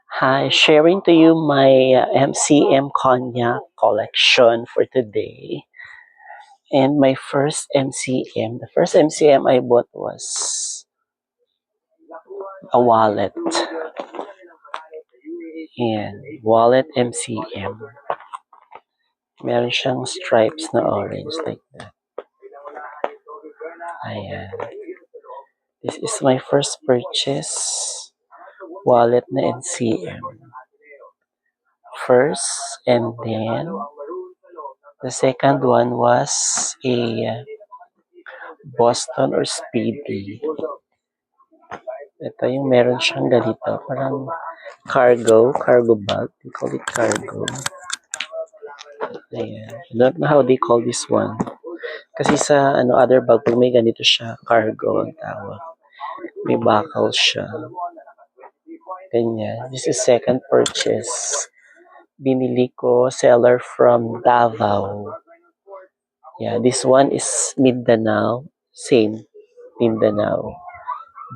Hi, sharing to you my MCM cognac collection for today. And my first MCM, the first MCM I bought was a wallet. And wallet MCM. Meron siyang stripes na orange like that. Ayan. This is my first purchase. Wallet na MCM. First, and then the second one was a Boston or Speedy. Ito yung meron siyang ganito, parang cargo bag. They call it cargo. Ayan. I don't know how they call this one. Kasi sa other bag, pag may ganito siya, cargo ang tawag. May buckle siya. Ganyan. This is second purchase. Binili ko seller from Davao. Yeah, this one is Mindanao. Same. Mindanao.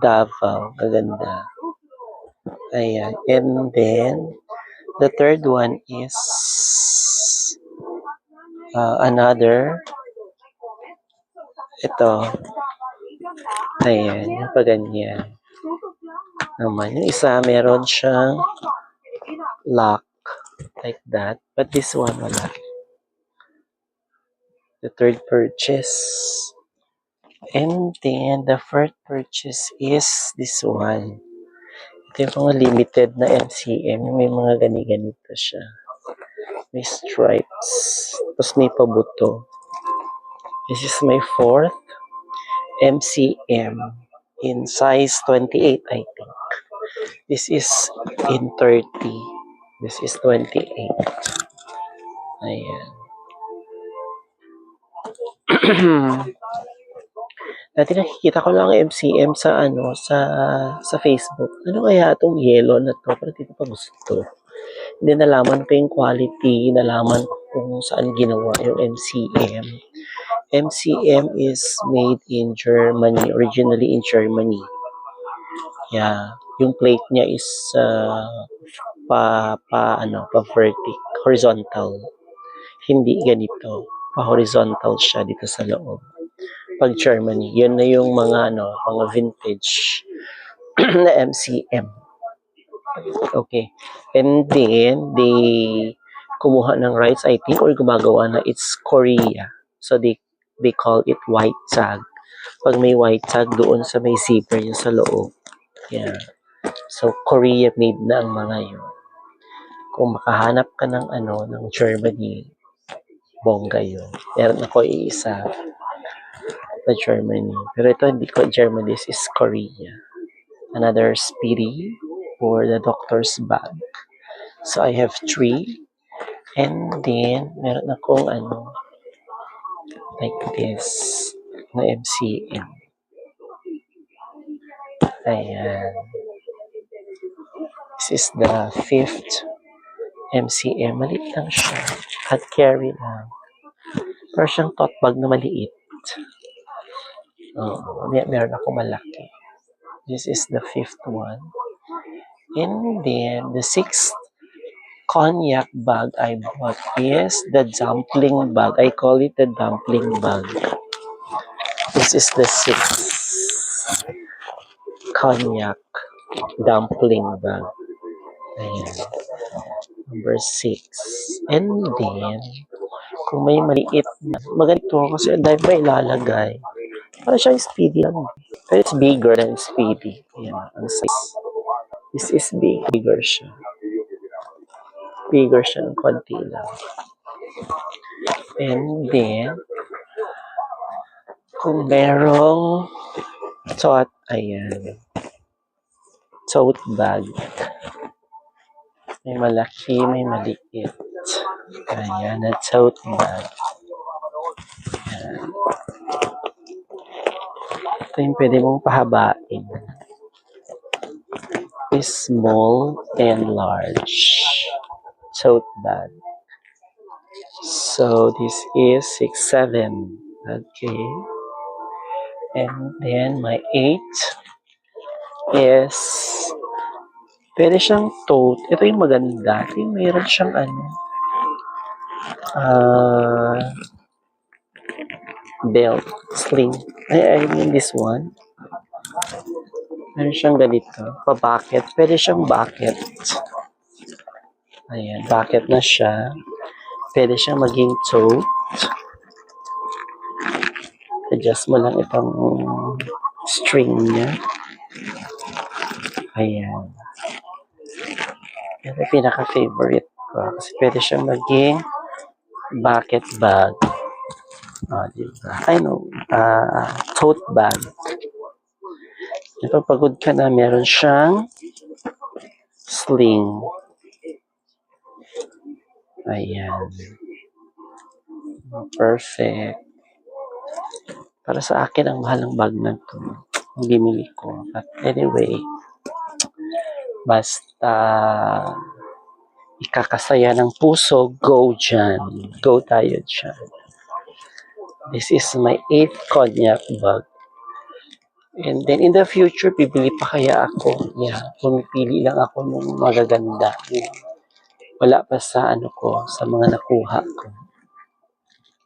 Davao. Gaganda. Ayan. And then, the third one is another. Ito. Ayan. Yung paganyan. Naman. Yung isa, meron siyang lock. Like that. But this one, wala. The third purchase. And then, the fourth purchase is this one. Ito yung mga limited na MCM. May mga gani-ganito siya. May stripes. Tapos may pabuto. This is my fourth MCM in size 28, I think. This is in 30. This is 28. Ayan. Dati nakikita ko lang MCM sa sa Facebook. Ano kaya itong yellow na to? Pero dito pa gusto. Hindi nalaman ko yung quality, nalaman ko kung saan ginawa yung MCM. MCM is made in Germany, originally in Germany. Yeah, yung plate niya is pa vertic, horizontal. Hindi ganito, pa horizontal siya dito sa loob. Pag Germany, yun na yung mga mga vintage na MCM. Okay. And then they kumuha ng rights, I think, or gumagawa na it's Korea. So they call it white tag. Pag may white tag doon sa may zipper yung sa loob. Yeah. So Korea made na ang mga yun. Kung makahanap ka ng ng Germany, bongga yun. Meron ako iisa na Germany. Pero ito hindi ko Germany, this is Korea. Another Speedy for the doctor's bag. So I have 3. And then meron akong like this na MCM. Ayan. This is the 5th MCM. Maliit lang siya. Hand carry lang. Pero siyang tote bag na maliit. Meron ako malaki. This is the 5th one. And then, the 6th cognac bag I bought is the dumpling bag. I call it the dumpling bag. This is the 6th cognac dumpling bag. Ayan. Number 6. And then, kung may maliit na, maganito kasi dahil ba ilalagay. Para siyang Speedy lang. Pero it's bigger than Speedy. Ayan, ang size. This is bigger siya. Bigger siya ng konti lang. And then, kung merong tote, ayan. Tote bag. May malaki, may maliit. Ayan, na tote bag. Ayan. Ito yung pwede mong pahabain. Is small and large tote bag. So this is 6'7". Okay. And then my 8 is Pwede siyang tote. Ito yung maganda. Ito yung mayroon siyang ano, ah, belt, sling. I mean this one. Meron siyang ganito. Pa-bucket. Pwede siyang bucket. Ayan, bucket na siya. Pwede siyang maging tote. Adjust mo lang itong string niya. Ayan. Ito yung pinaka-favorite ko. Kasi pwede siyang maging bucket bag. Diba? I know. Tote bag. Kapag pagod ka na, meron siyang sling. Ayan. Perfect. Para sa akin, ang mahal ng bag na to. Ang binili ko. But anyway, basta ikakasaya ng puso, go dyan. Go tayo dyan. This is my 8th cognac bag. And then in the future, bibili pa kaya ako. Yeah, pumipili lang ako ng magaganda. Wala pa sa ano ko, sa mga nakuha ko.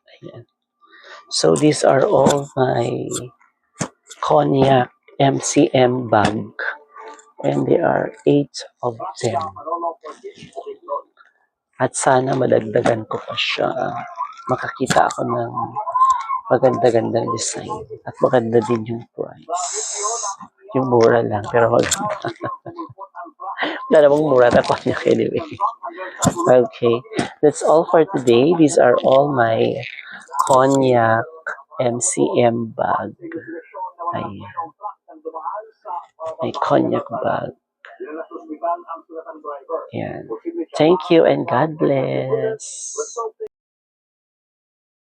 Ayan. So these are all my cognac MCM bag. And there are 8 of them. At sana madagdagan ko pa siya. Makakita ako ng maganda-gandang design. At maganda din yung price. Yung mura lang. Pero wala namang mura na cognac anyway. Okay. That's all for today. These are all my cognac MCM bag. Ayan. My cognac bag. Ayan. Thank you and God bless.